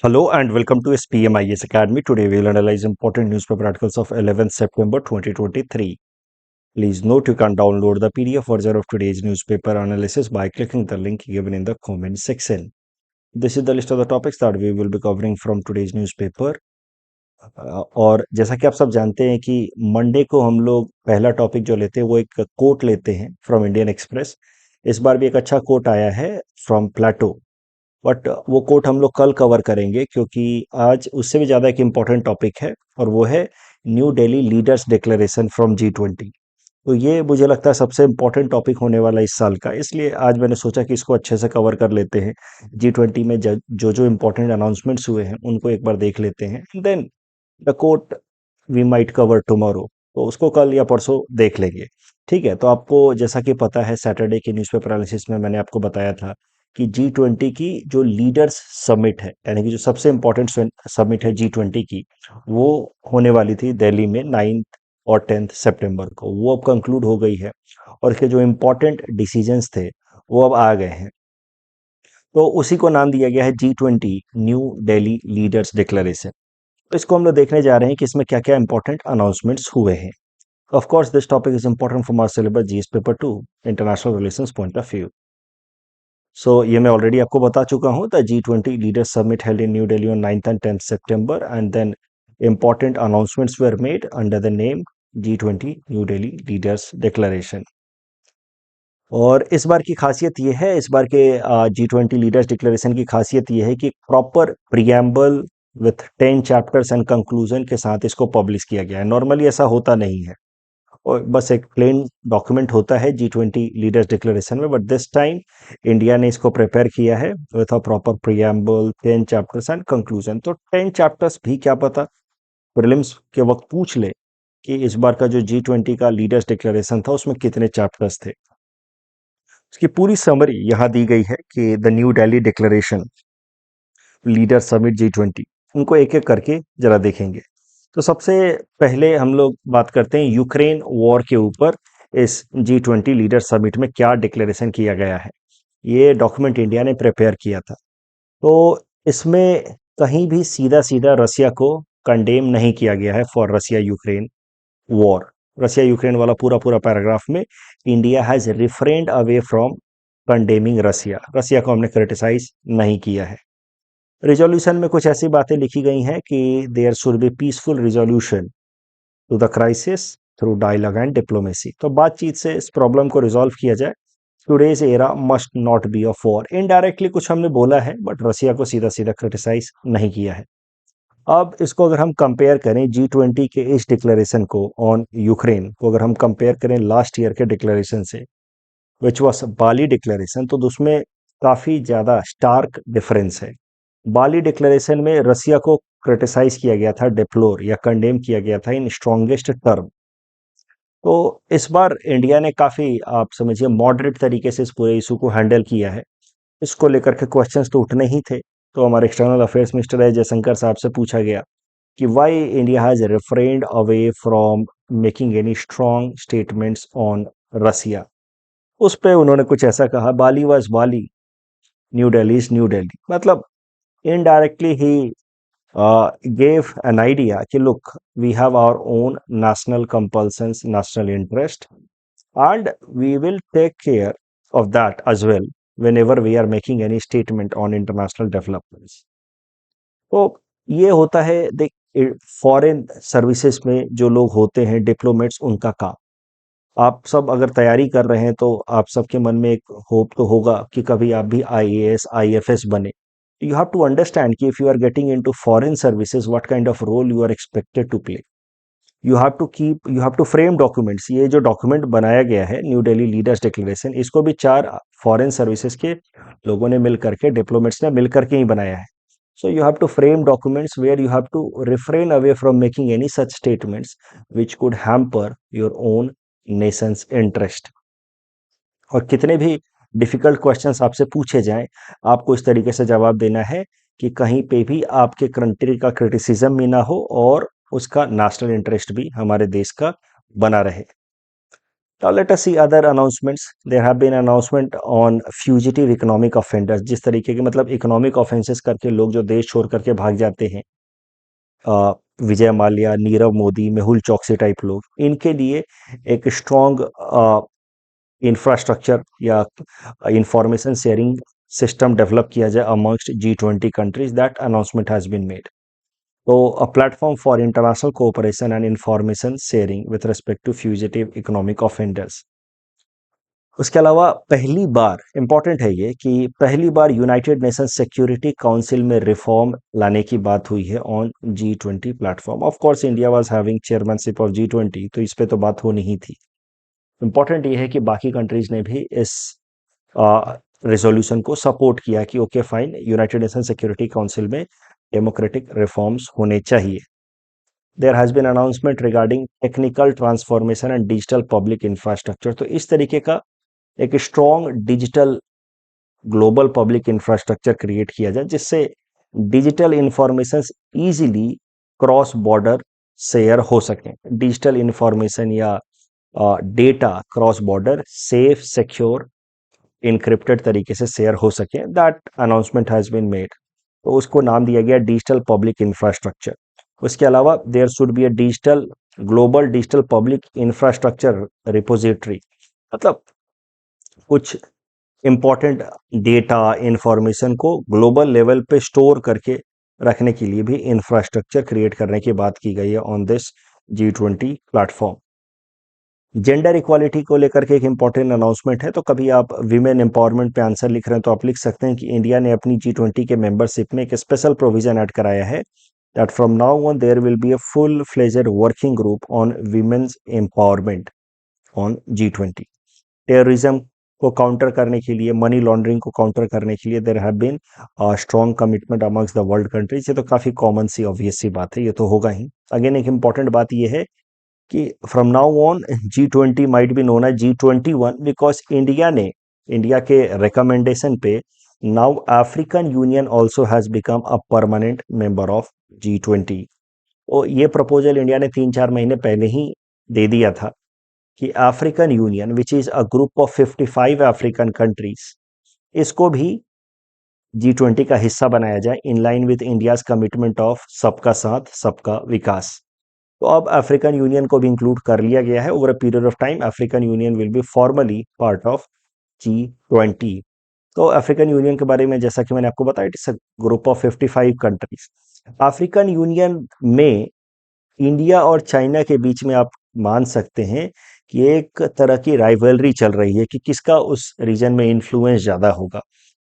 Hello and welcome to SPMIS Academy. Today we will analyze important newspaper articles of 11th September 2023. Please note you can download the PDF version of today's newspaper analysis by clicking the link given in the comment section. This is the list of the topics that we will be covering from today's newspaper. और जैसा कि आप सब जानते हैं कि Monday को हम लोग पहला टॉपिक जो लेते हैं वो एक कोट लेते हैं फ्रॉम इंडियन एक्सप्रेस। इस बार भी एक अच्छा कोट आया है फ्रॉम प्लेटो, बट वो कोट हम लोग कल कवर करेंगे क्योंकि आज उससे भी ज़्यादा एक इम्पॉर्टेंट टॉपिक है और वो है new Delhi leaders declaration from G20। तो ये मुझे लगता है सबसे इम्पोर्टेंट टॉपिक होने वाला इस साल का, इसलिए आज मैंने सोचा कि इसको अच्छे से कवर कर लेते हैं। G20 में जो जो इम्पोर्टेंट अनाउंसमेंट्स हुए हैं उनको एक बार देख लेते हैं, then the quote we might cover tomorrow, तो उसको कल या परसों देख लेंगे। ठीक है, तो आपको जैसा कि पता है सैटरडे की न्यूज़पेपर एनालिसिस में मैंने आपको बताया था कि G20 की जो लीडर्स समिट है, यानी कि जो सबसे इम्पोर्टेंट समिट है G20 की, वो होने वाली थी दिल्ली में 9th और 10th सितंबर को। वो अब कंक्लूड हो गई है और इसके जो इम्पोर्टेंट डिसीजंस थे वो अब आ गए हैं। तो उसी को नाम दिया गया है G20 New Delhi leaders declaration. तो इसको हम लोग देखने जा रहे हैं कि इसमें क्या क्या इंपॉर्टेंट अनाउंसमेंट्स हुए हैं। Of course this topic is important from our syllabus GS paper 2 international relations point of view. So ये मैं ऑलरेडी आपको बता चुका हूँ, the G20 leaders summit held in New Delhi on 9th and 10th September and then important announcements were made under the name G20 New Delhi leaders declaration. और इस बार की खासियत ये है, इस बार के G20 लीडर्स डिक्लेरेशन की खासियत ये है कि proper preamble with 10 chapters and conclusion के साथ इसको पब्लिश किया गया है। नॉर्मली ऐसा होता नहीं है और बस एक प्लेन डॉक्यूमेंट होता है G20 लीडर्स डिक्लेरेशन में, बट दिस टाइम इंडिया ने इसको प्रिपेयर किया है with a proper preamble 10 chapters and conclusion. तो 10 चैप्टर्स भी क्या पता प्रीलिम्स के वक्त पूछ ले कि इस बार का जो G20 का लीडर्स डिक्लेरेशन था उसमें कितने चैप्टर्स थे। इसकी पूरी समरी यहाँ दी गई है कि the new Delhi declaration leader summit G20, उनको एक एक करके जरा देखेंगे। तो सबसे पहले हम लोग बात करते हैं यूक्रेन वॉर के ऊपर। इस G20 लीडर समिट में क्या डिक्लेरेशन किया गया है, ये डॉक्यूमेंट इंडिया ने प्रिपेयर किया था। तो इसमें कहीं भी सीधा सीधा रसिया को कंडेम नहीं किया गया है for Russia Ukraine war. Russia Ukraine वाला पूरा पूरा पैराग्राफ में India has refrained away from condemning Russia, Russia को हमने क्रिटिसाइज नहीं किया है। रिजोल्यूशन में कुछ ऐसी बातें लिखी गई हैं कि there should be peaceful resolution to the crisis through dialogue and diplomacy. तो बातचीत से इस प्रॉब्लम को रिजॉल्व किया जाए। Today's era must not be of war, indirectly कुछ हमने बोला है बट रसिया को सीधा सीधा क्रिटिसाइज नहीं किया है। अब इसको अगर हम कंपेयर करें G20 के इस डिक्लेरेशन को ऑन यूक्रेन को, अगर हम कंपेयर करें लास्ट ईयर के डिक्लेरेशन से विच वॉज बाली डिक्लेरेशन, तो उसमें काफी ज्यादा स्टार्क डिफरेंस है। बाली डिक्लेरेशन में रसिया को क्रिटिसाइज किया गया था, डिप्लोर या कंडेम किया गया था इन स्ट्रॉन्गेस्ट टर्म। तो इस बार इंडिया ने काफी, आप समझिए, मॉडरेट तरीके से इस पूरे इशू को हैंडल किया है। इसको लेकर के क्वेश्चंस तो उठने ही थे। तो हमारे एक्सटर्नल अफेयर्स मिनिस्टर है जयशंकर साहब से पूछा गया कि why India has refrained away from making any strong statements on Russia. उस पे उन्होंने कुछ ऐसा कहा, Bali was Bali, New Delhi is New Delhi. मतलब इनडायरेक्टली ही gave an idea कि look, we have our own national compulsions, national interest, and we will take care of that as well whenever we are making any statement on international developments. तो ये होता है, देख, foreign services में जो लोग होते हैं डिप्लोमेट्स, उनका काम। आप सब अगर तैयारी कर रहे हैं तो आप सबके मन में एक होप तो होगा कि कभी आप भी आईएएस आईएफएस बने। You have to understand कि if you are getting into foreign services, what kind of role you are expected to play. You have to frame documents. ये जो डॉक्यूमेंट बनाया गया है न्यू दिल्ली लीडर्स डिक्लेरेशन, इसको भी 4 foreign services के लोगों ने मिल करके, डिप्लोमेट्स ने मिल करके ही बनाया है। So you have to frame documents where you have to refrain away from making any such statements which could hamper your own nation's interest. और कितने भी डिफिकल्ट क्वेश्चंस आपसे पूछे जाएं, आपको इस तरीके से जवाब देना है कि कहीं पे भी आपके कंट्री का क्रिटिसिज्म भी ना हो और उसका नेशनल इंटरेस्ट भी हमारे देश का बना रहे। Now let us see other announcements. There have been announcement on fugitive economic offenders. जिस तरीके के मतलब इकोनॉमिक ऑफेंसेस करके लोग जो देश छोड़ करके भाग जाते हैं, विजय माल्या, नीरव मोदी, मेहुल चौकसी टाइप लोग, इनके लिए एक स्ट्रॉन्ग इंफ्रास्ट्रक्चर या इंफॉर्मेशन शेयरिंग सिस्टम डेवलप किया जाए amongst G20 countries. That announcement has been made. तो a platform for international cooperation and information sharing with respect to fugitive economic offenders. उसके अलावा पहली बार इंपॉर्टेंट है ये कि पहली बार यूनाइटेड नेशंस सिक्योरिटी काउंसिल में रिफॉर्म लाने की बात हुई है on G20 platform. Of course India was having chairmanship of G20, तो इस पे तो बात होनी ही थी. इंपॉर्टेंट ये है कि बाकी कंट्रीज ने भी इस रेजोल्यूशन को सपोर्ट किया कि okay fine, United Nation Security Council में डेमोक्रेटिक रिफॉर्म्स होने चाहिए. There has been announcement regarding technical transformation and digital public infrastructure. तो इस तरीके का एक strong digital global public infrastructure create किया जाए जिससे digital information easily cross border share हो सके. डिजिटल इंफॉर्मेशन या data cross border safe, secure, encrypted तरीके से शेयर हो सके. That announcement has been made. तो उसको नाम दिया गया डिजिटल पब्लिक इंफ्रास्ट्रक्चर. उसके अलावा there should be a digital global digital public infrastructure repository. मतलब कुछ इंपॉर्टेंट डेटा इंफॉर्मेशन को ग्लोबल लेवल पे स्टोर करके रखने के लिए भी इंफ्रास्ट्रक्चर क्रिएट करने की बात की गई है on this G20 platform. Gender equality को लेकर के एक इंपॉर्टेंट अनाउंसमेंट है. तो कभी आप विमेन एम्पावरमेंट पे आंसर लिख रहे हैं तो आप लिख सकते हैं कि इंडिया ने अपनी G20 के मेंबरशिप में एक स्पेशल प्रोविजन ऐड कराया है that from now on their will be a full fledged working group on women's empowerment on G20. Terrorism को काउंटर करने के लिए, मनी लॉन्ड्रिंग को काउंटर करने के लिए there have been strong commitment amongst the world countries. ये तो काफी कॉमन सी ऑब्वियस सी बात है, ये तो होगा ही. अगेन एक इंपॉर्टेंट बात ये है कि from now on G20 might be known as G21 because India के रिकमेंडेशन पे now African Union also has become a permanent member of G20. और ये प्रपोजल इंडिया ने 3-4 महीने पहले ही दे दिया था कि African Union which is a group of 55 African countries, इसको भी G20 का हिस्सा बनाया जाए in line with India's commitment of सबका साथ सबका विकास. तो अब अफ्रीकन यूनियन को भी इंक्लूड कर लिया गया है. Over a period of time African union will be formally part of G20. तो अफ्रीकन यूनियन के बारे में जैसा कि मैंने आपको बताया, it is a group of 55 countries. African union में इंडिया और चाइना के बीच में आप मान सकते हैं कि एक तरह की राइवलरी चल रही है कि किसका उस रीजन में इन्फ्लुएंस ज़्यादा होगा,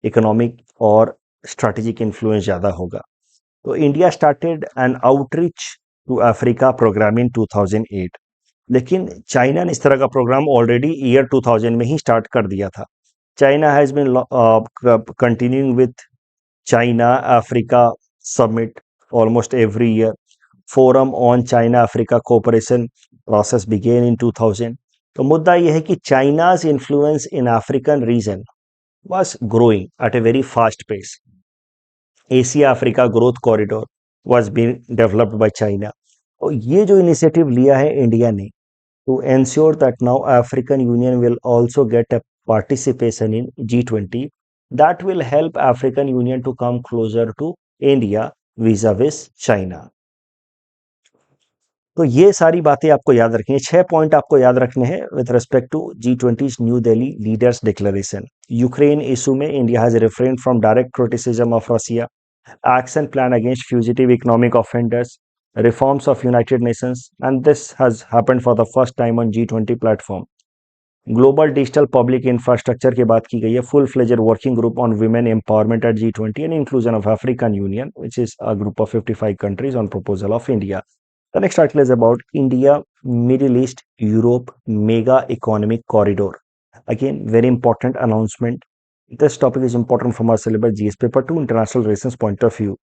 इकोनॉमिक और स्ट्रैटेजिक इन्फ्लुएंस ज़्यादा होगा. तो India started an outreach to Africa programme in 2008, लेकिन चाइना ने इस तरह का प्रोग्राम ऑलरेडी ईयर 2000 में ही स्टार्ट कर दिया था. China has been continuing with China Africa summit almost every year. Forum on China Africa Cooperation process began in 2000. तो मुद्दा यह है कि चाइना's influence in African region was growing at a very fast pace. Asia Africa growth corridor was being developed by China. और ये जो initiative लिया है इंडिया ने to ensure that now African Union will also get a participation in G20, that will help African Union to come closer to India vis-a-vis China. तो ये सारी बातें आपको याद रखनी है. 6 पॉइंट आपको याद रखने हैं with respect to G20's New Delhi leaders declaration. Ukraine issue में India has refrain from direct criticism of Russia. Action plan against fugitive economic offenders, reforms of United Nations, and this has happened for the first time on G20 platform. Global digital public infrastructure की बात की गई है. Full fledged working group on women empowerment at G20 and inclusion of African Union which is a group of 55 countries on proposal of India. The next article is about India, Middle East, Europe mega economic corridor. Again, very important announcement. This topic is important from our syllabus GS paper to international relations point of view.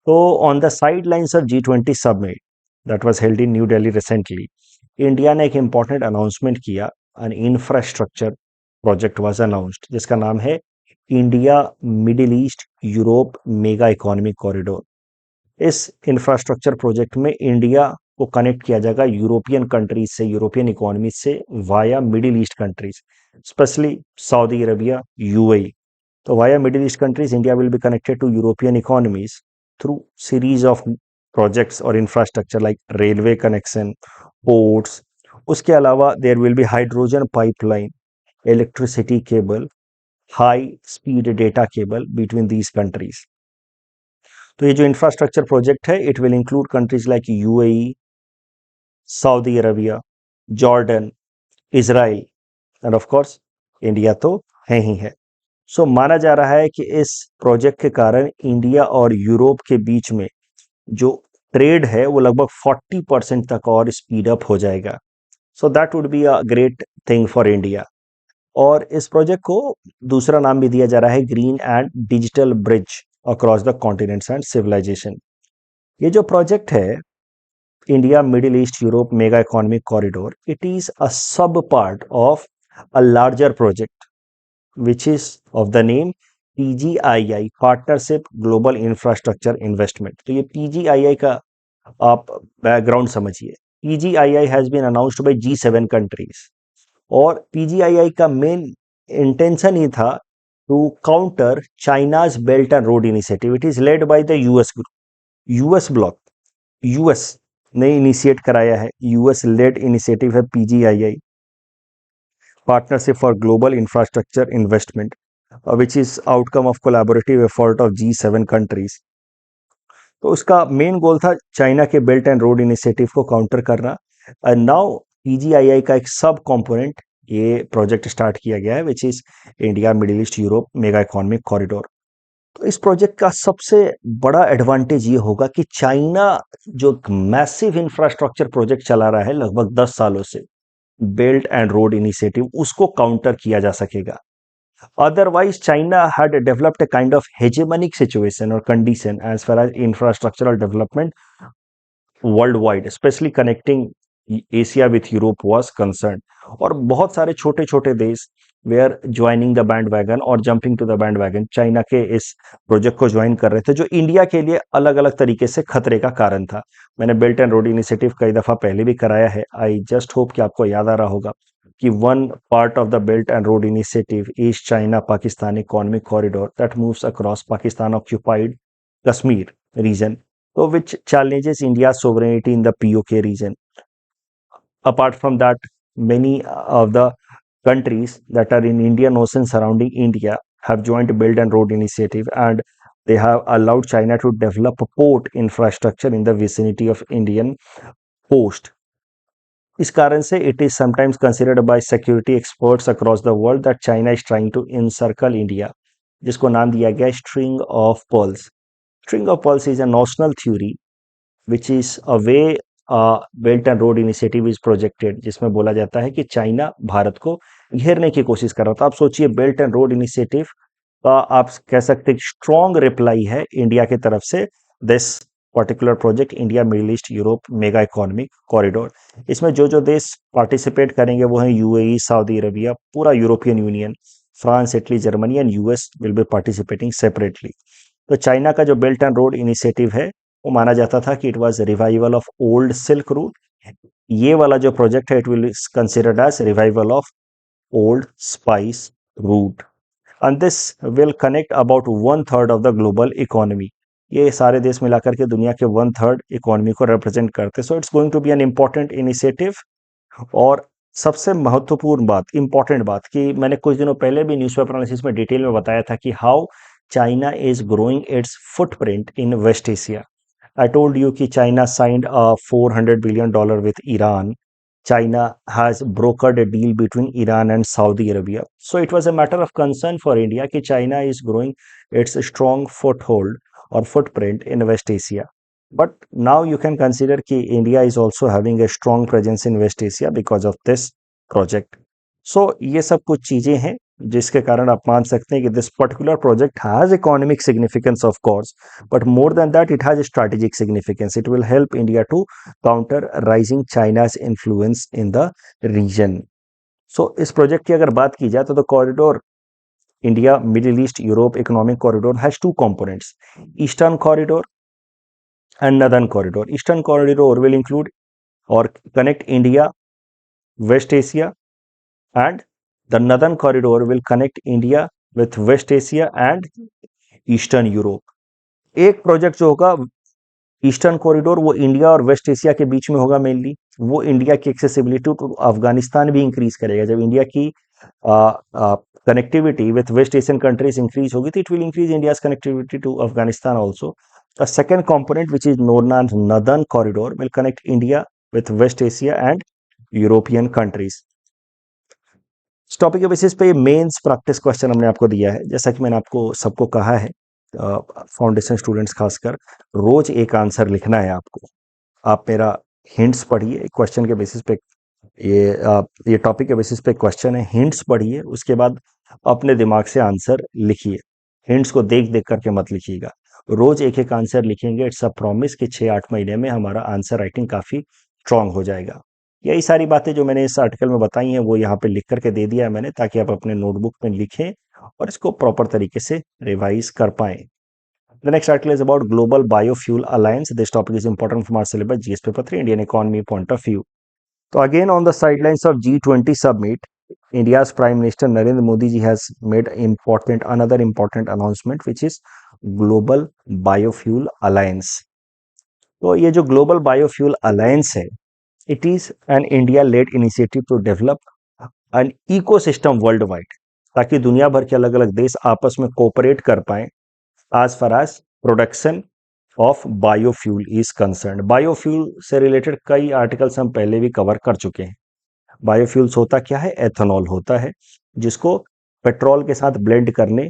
So, on the sidelines of G20 summit that was held in New Delhi recently, India ने एक important announcement किया. An infrastructure project was announced, जिसका नाम है India, Middle East, Europe mega economic corridor. इस infrastructure project में India को connect किया जाएगा यूरोपियन कंट्रीज से, यूरोपियन इकोनॉमी से via Middle East countries, specially Saudi Arabia, UAE. तो via Middle East countries India will be connected to European economies through series of projects और infrastructure like railway connection, ports. उसके अलावा there will be hydrogen pipeline, electricity cable, high speed data cable between these countries. तो ये जो infrastructure project है it will include countries like UAE, Saudi Arabia, Jordan, Israel end of course India तो है ही है. सो माना जा रहा है कि इस प्रोजेक्ट के कारण इंडिया और यूरोप के बीच में जो ट्रेड है वो लगभग 40% तक और स्पीड अप हो जाएगा. So that would be a great thing for India. और इस प्रोजेक्ट को दूसरा नाम भी दिया जा रहा है green and digital bridge across the continents and civilisation. ये जो प्रोजेक्ट है India Middle East Europe mega economic corridor, it is a sub part of a larger project which is of the name PGII, partnership global infrastructure investment. तो ये PGII का आप background समझिए. PGII has been announced by G7 countries और PGII का main intention ही था to counter China's belt and Road initiative. It is led by the US group, US block, US ने इनिशिएट कराया है. यूएस लेड इनिशिएटिव है PGII, Partnership for Global Infrastructure Investment, which is outcome of collaborative effort of G7 countries. तो उसका main goal था China के belt and Road initiative को counter करना. एंड नाउ पीजीआईआई का एक सब कंपोनेंट ये प्रोजेक्ट स्टार्ट किया गया है which is India Middle East Europe mega economic corridor. तो इस प्रोजेक्ट का सबसे बड़ा एडवांटेज ये होगा कि चाइना जो मैसिव इंफ्रास्ट्रक्चर प्रोजेक्ट चला रहा है लगभग 10 सालों से, बेल्ट एंड रोड इनिशिएटिव, उसको काउंटर किया जा सकेगा. Otherwise, China had developed a kind of hegemonic situation or condition as far as infrastructural development worldwide, especially connecting Asia with Europe was concerned. और बहुत सारे छोटे छोटे देश were joining the bandwagon और jumping to the bandwagon, China के इस project को ज्वाइन कर रहे थे जो इंडिया के लिए अलग अलग तरीके से खतरे का कारण था. मैंने बेल्ट एंड रोड इनिशिएटिव कई दफा पहले भी कराया है. आई जस्ट होप कि आपको याद आ रहा होगा कि one part of the Belt and Road Initiative is China Pakistan economic corridor that moves across Pakistan occupied Kashmir region, तो which challenges India's sovereignty in the POK region. Apart from that, many of the countries that are in Indian Ocean surrounding India have joined Belt and Road Initiative, and they have allowed China to develop port infrastructure in the vicinity of Indian coast. इस कारण से it is sometimes considered by security experts across the world that China is trying to encircle India, जिसको नाम दिया गया string of pearls. String of pearls is a notional theory which is a way belt and Road Initiative is projected, जिसमें बोला जाता है कि China Bharat को घेरने की कोशिश कर रहा था. आप सोचिए बेल्ट एंड रोड इनिशिएटिव का आप कह सकते हैं स्ट्रॉन्ग रिप्लाई है इंडिया की तरफ से this particular project India Middle East Europe mega economic corridor. इसमें जो जो देश पार्टिसिपेट करेंगे वो हैं यूएई, सऊदी अरबिया, पूरा European union, France, Italy, Germany and US will be participating separately. तो चाइना का जो बेल्ट एंड रोड इनिशिएटिव है वो माना जाता था कि it was revival of old silk route. ये वाला जो प्रोजेक्ट है it will considered as revival of old spice route, and this will connect about 1/3 of the global economy. ये सारे देश मिलाकर के दुनिया के 1/3 इकोनॉमी को रिप्रेजेंट करते. So it's going to be an important initiative. और सबसे महत्वपूर्ण बात, इंपॉर्टेंट बात, कि मैंने कुछ दिनों पहले भी न्यूज़पेपर एनालिसिस में डिटेल में बताया था कि how China is growing its footprint in West Asia. I told you कि China signed a $400 billion with Iran. China has brokered a deal between Iran and Saudi Arabia. So it was a matter of concern for India कि China is growing its strong foothold or footprint in West Asia. But now you can consider कि India is also having a strong presence in West Asia because of this project. So ये सब कुछ चीजें हैं जिसके कारण आप मान सकते हैं कि this particular project has economic significance of course, but more than that it has strategic significance. It will help India to counter rising China's influence in the region. So इस प्रोजेक्ट की अगर बात की जाए तो the corridor India Middle East Europe economic corridor has two components, eastern corridor and northern corridor. Eastern corridor will include or connect India, West Asia, and the Northern Corridor will connect India with West Asia and Eastern Europe. एक project जो होगा eastern corridor, वो India और waste Asia के बीच में होगा mainly. वो India की एक्सेसिबिलिटी टू अफगानिस्तान भी इंक्रीज करेगा। जब इंडिया की connectivity with West Asian countries increase होगी तो it will increase India's connectivity to Afghanistan also. A second component, which is known as Northern Corridor, will connect India with West Asia and European countries. इस topic के basis पे mains practice question हमने आपको दिया है। जैसा कि मैंने आपको सबको कहा है, फाउंडेशन स्टूडेंट्स खासकर, रोज एक आंसर लिखना है आपको। आप मेरा हिंट्स पढ़िए क्वेश्चन के बेसिस पे, ये टॉपिक के बेसिस पे क्वेश्चन है, हिंट्स पढ़िए, उसके बाद अपने दिमाग से आंसर लिखिए। हिंट्स को देख देख करके मत लिखिएगा। रोज एक एक आंसर लिखेंगे, इट्स अ प्रॉमिस कि 6-8 महीने में हमारा आंसर राइटिंग काफी स्ट्रांग हो जाएगा। यही सारी बातें जो मैंने इस आर्टिकल में बताई हैं वो यहाँ पे लिख करके दे दिया है मैंने, ताकि आप अपने नोटबुक में लिखें और इसको प्रॉपर तरीके से रिवाइज कर पाएं। The next article is about Global Biofuel Alliance. This topic is important from our syllabus, GS Paper 3, Indian economy point of view. So again, on the sidelines of G20 summit, India's Prime Minister Narendra Modi ji has made another important announcement, which is Global Biofuel Alliance. तो ये जो Global Biofuel Alliance है, it is an India-led initiative to develop an ecosystem worldwide, ताकि दुनिया भर के अलग अलग देश आपस में कोऑपरेट कर पाएं as far as production of biofuel is concerned. Biofuel से रिलेटेड कई आर्टिकल्स हम पहले भी कवर कर चुके हैं। बायोफ्यूल्स होता क्या है? एथेनॉल होता है, जिसको पेट्रोल के साथ ब्लेंड करने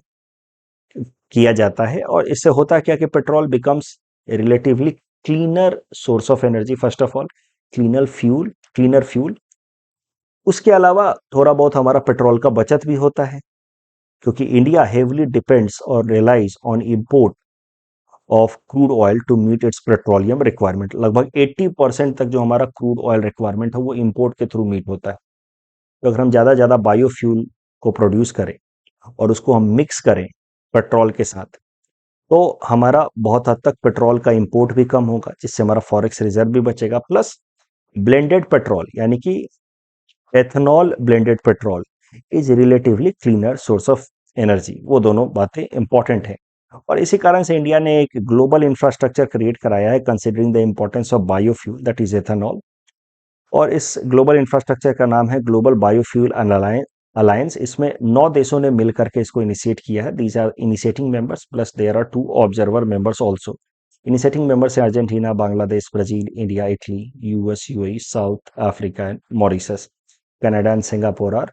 किया जाता है, और इससे होता क्या कि petrol becomes relatively cleaner source of energy. First of all cleaner fuel. उसके अलावा थोड़ा बहुत हमारा पेट्रोल का बचत भी होता है, क्योंकि इंडिया हेवली डिपेंड्स और relies on import of crude oil to meet its petroleum requirement. लगभग 80% तक जो हमारा क्रूड ऑयल रिक्वायरमेंट है वो इंपोर्ट के थ्रू मीट होता है। तो अगर हम ज़्यादा बायोफ्यूल को प्रोड्यूस करें और उसको हम मिक्स करें पेट्रोल के साथ, तो हमारा बहुत हद तक पेट्रोल का इंपोर्ट भी कम होगा, जिससे हमारा फॉरेक्स रिजर्व भी बचेगा। प्लस ब्लेंडेड पेट्रोल यानी कि ethanol blended petrol is relatively cleaner source of energy. वो दोनों बातें इंपॉर्टेंट है, और इसी कारण से इंडिया ने एक ग्लोबल इंफ्रास्ट्रक्चर क्रिएट कराया है considering the importance of biofuel, that is ethanol. और इस ग्लोबल इंफ्रास्ट्रक्चर का नाम है ग्लोबल बायोफ्यूल अलायंस। इसमें 9 देशों ने मिलकर के इसको इनिशिएट किया है। These are initiating members, plus there are 2 observer members also. Initiating members है Argentina, Bangladesh, Brazil, India, Italy, US, UAE, South Africa and Mauritius. Canada and Singapore are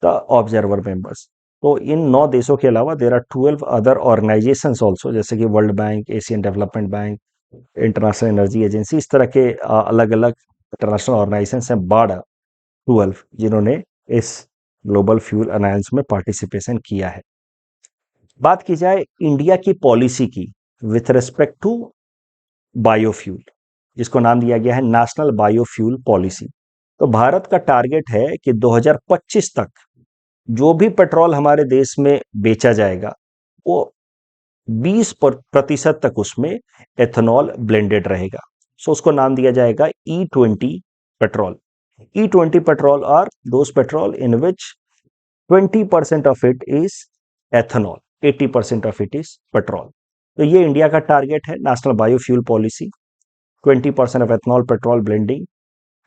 the observer members. तो इन 9 देशों के अलावा there are 12 other organisations also, जैसे कि World Bank, Asian Development Bank, International Energy Agency. इस तरह के अलग अलग इंटरनेशनल ऑर्गेनाइजेशंस हैं 12 जिन्होंने इस ग्लोबल फ्यूल अलायंस में पार्टिसिपेशन किया है। बात की जाए इंडिया की पॉलिसी की विथ रिस्पेक्ट टू बायोफ्यूल, जिसको नाम दिया गया है नेशनल बायोफ्यूल पॉलिसी। तो भारत का टारगेट है कि 2025 तक जो भी पेट्रोल हमारे देश में बेचा जाएगा वो 20% तक उसमें एथेनॉल ब्लेंडेड रहेगा। सो उसको नाम दिया जाएगा E20 petrol. E20 petrol are those petrol in which 20% of it is ethanol, 80% of it is petrol. तो ये इंडिया का टारगेट है, national biofuel policy, 20% of ethanol petrol blending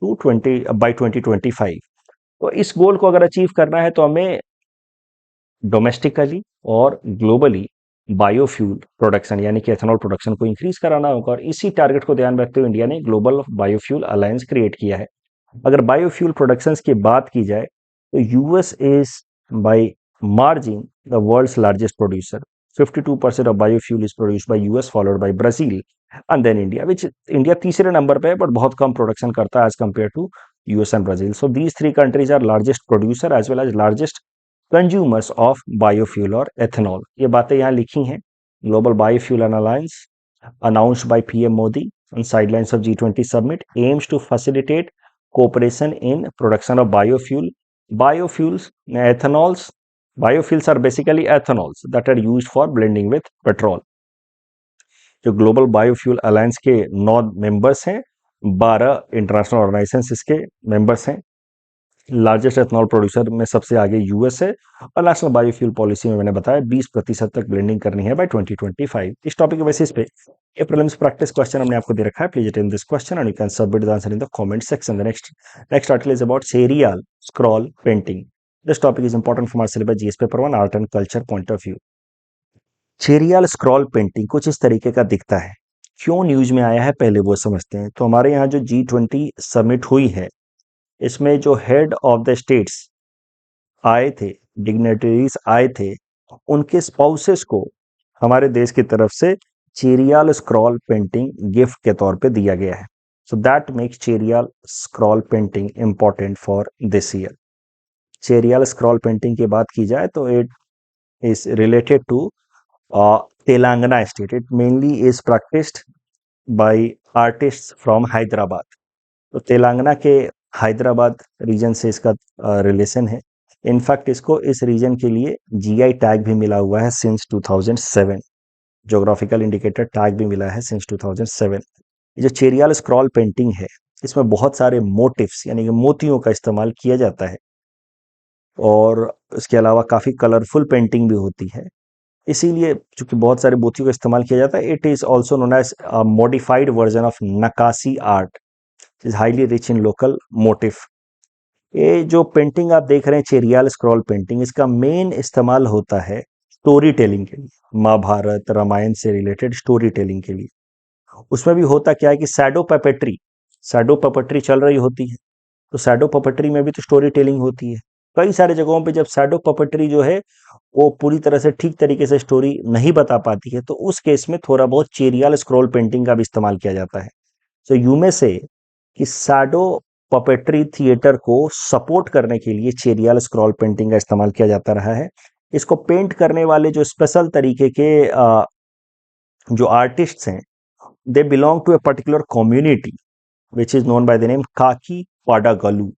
to 20 by 2025। तो इस गोल को अगर अचीव करना है तो हमें डोमेस्टिकली और ग्लोबली बायोफ्यूल प्रोडक्शन यानी कि एथेनॉल प्रोडक्शन को इंक्रीज कराना होगा, और इसी टारगेट को ध्यान रखते हुए इंडिया ने ग्लोबल बायोफ्यूल अलायंस क्रिएट किया है। अगर बायोफ्यूल प्रोडक्शन की बात की जाए तो US is by margin the world's largest producer. 52% of biofuel is produced by US, followed by Brazil and then India, which India तीसरे नंबर पे है बट बहुत कम प्रोडक्शन करता है as compare to US and Brazil. So these 3 countries are largest producer as well as largest consumers of biofuel और ethanol. ये बातें यहाँ लिखी हैं। Global biofuel alliance announced by PM Modi on sidelines of G20 summit aims to facilitate cooperation in production of biofuel. Biofuels are basically ethanols that are used for blending with petrol. जो global biofuel alliance के 9 members हैं 12 international organisations इसके members हैं। Largest ethanol producer में सबसे आगे US है, और नेशनल बायोफ्यूल पॉलिसी में मैंने बताया 20% तक ब्लेंडिंग करनी है बाय 2025। इस टॉपिक के बेसिस पे ये प्रीलिम्स प्रैक्टिस क्वेश्चन हमने आपको दे रखा है। Please attend this question and you can submit the answer in the comment section. The next article is about serial scroll painting. This topic is important for our syllabus GS paper 1 art and culture point of view. Serial scroll painting कुछ इस तरीके का दिखता है। क्यों news में आया है पहले वो समझते हैं। तो हमारे यहाँ जो G20 समिट हुई है, इसमें जो हेड ऑफ द स्टेट्स आए थे, डिग्नेटरीज आए थे, उनके स्पाउसेस को हमारे देश की तरफ से चेरियल स्क्रॉल पेंटिंग गिफ्ट के तौर पे दिया गया है। So that makes Cheriyal scroll painting important for this year. Cheriyal scroll painting की बात की जाए तो it is related to Telangana state. It mainly is practised by artists from Hyderabad. तो तेलंगाना के हैदराबाद रीजन से इसका रिलेशन है। इनफैक्ट इसको इस रीजन के लिए जीआई टैग भी मिला हुआ है सिंस 2007। ज्योग्राफिकल इंडिकेटर टैग भी मिला है सिंस 2007। ये जो चेरियल स्क्रॉल पेंटिंग है, इसमें बहुत सारे मोटिव्स यानी कि मोतियों का इस्तेमाल किया जाता है, और इसके अलावा काफ़ी कलरफुल पेंटिंग भी होती है। इसीलिए चूंकि बहुत सारे मोतियों का इस्तेमाल किया जाता है, it is also known as modified version of naqqashi art is highly rich in local motif. ये जो पेंटिंग आप देख रहे हैं चेरियल स्क्रॉल पेंटिंग, इसका मेन इस्तेमाल होता है स्टोरी टेलिंग के लिए, महाभारत रामायण से रिलेटेड स्टोरी टेलिंग के लिए। उसमें भी होता क्या है कि शैडो पपेट्री चल रही होती है। तो शैडो पपेट्री में भी तो स्टोरी टेलिंग होती है। कई सारे जगहों पे जब शैडो पपेट्री जो है वो पूरी तरह से ठीक तरीके से स्टोरी नहीं बता पाती है, तो उस केस में थोड़ा बहुत चेरियल स्क्रॉल पेंटिंग का भी इस्तेमाल किया जाता है। सो यू में से कि शैडो पपेट्री थिएटर को सपोर्ट करने के लिए चेरियल स्क्रॉल पेंटिंग का इस्तेमाल किया जाता रहा है। इसको पेंट करने वाले जो स्पेशल तरीके के जो आर्टिस्ट्स हैं, they belong to a particular community which is known by the name Kaki Padagalu,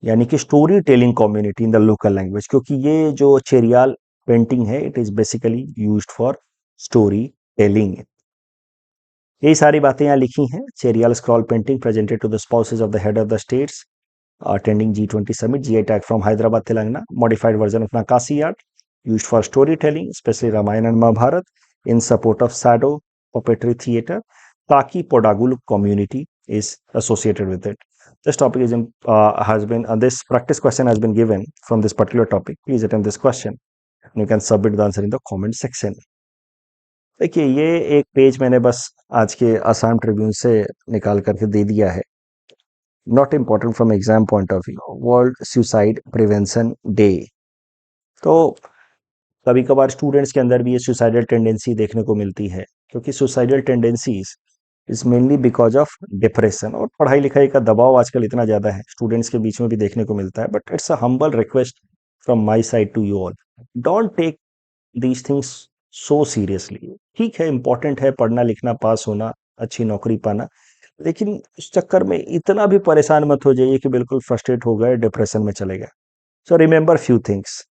यानी कि storytelling community in the local language. क्योंकि ये जो चेरियल पेंटिंग है, it is basically used for storytelling. यही सारी बातें यहाँ लिखी हैं। Cheriyal scroll painting presented to the spouses of the head of the states attending G20 summit, GI tag from Hyderabad, Telangana, modified version of Nakasi art used for storytelling, especially Ramayana and Mahabharat, in support of Sado puppetry theatre. Taki Podagul community is associated with it. This topic is this practice question has been given from this particular topic. Please attend this question. You can submit the answer in the comment section. देखिए, ये एक page मैंने बस आज के Assam Tribune से निकाल करके दे दिया है। Not important from exam point of view. World suicide prevention day. तो कभी कभार स्टूडेंट्स के अंदर भी ये सुसाइडल टेंडेंसी देखने को मिलती है, क्योंकि suicidal tendencies is mainly because of depression, और पढ़ाई लिखाई का दबाव आजकल इतना ज़्यादा है, स्टूडेंट्स के बीच में भी देखने को मिलता है। But it's a humble request from my side to you all, don't take these things so seriously. ठीक है, इंपॉर्टेंट है पढ़ना लिखना, पास होना, अच्छी नौकरी पाना, लेकिन इस चक्कर में इतना भी परेशान मत हो जाइए कि बिल्कुल फ्रस्ट्रेट हो गए, डिप्रेशन में चले गए। So remember few things.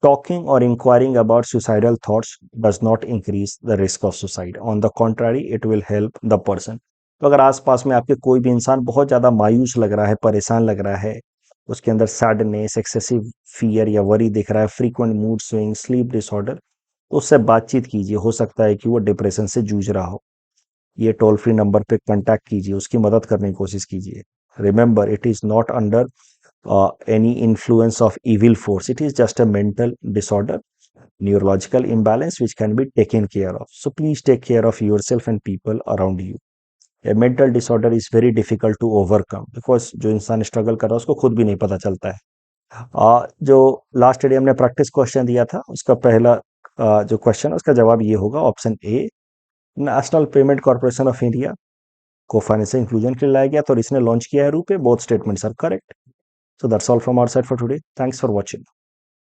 Talking और inquiring about suicidal thoughts does not increase the risk of suicide, on the contrary it will help the person. तो अगर आसपास में आपके कोई भी इंसान बहुत ज़्यादा मायूस लग रहा है, परेशान लग रहा है, उसके अंदर सैडनेस, एक्सेसिव फियर या वरी दिख रहा है, frequent mood swing, sleep disorder, तो उससे बातचीत कीजिए। हो सकता है कि वो डिप्रेशन से जूझ रहा हो। ये टोल फ्री नंबर पे कांटेक्ट कीजिए, उसकी मदद करने की कोशिश कीजिए। Remember, it is not under any influence of evil force, it is just a mental disorder, neurological imbalance which can be taken care of. So please take care of yourself and people around you. A mental disorder is very difficult to overcome because जो इंसान struggle कर रहा है उसको खुद भी नहीं पता चलता है। जो लास्ट डे हमने प्रैक्टिस क्वेश्चन दिया था, उसका पहला जो क्वेश्चन है उसका जवाब ये होगा, option A. National payment corporation of India को फाइनेंशियल इंक्लूजन के लिए लाया गया था और इसने लॉन्च किया है RuPay. Both statements are correct. So that's all from our side for today. Thanks for watching.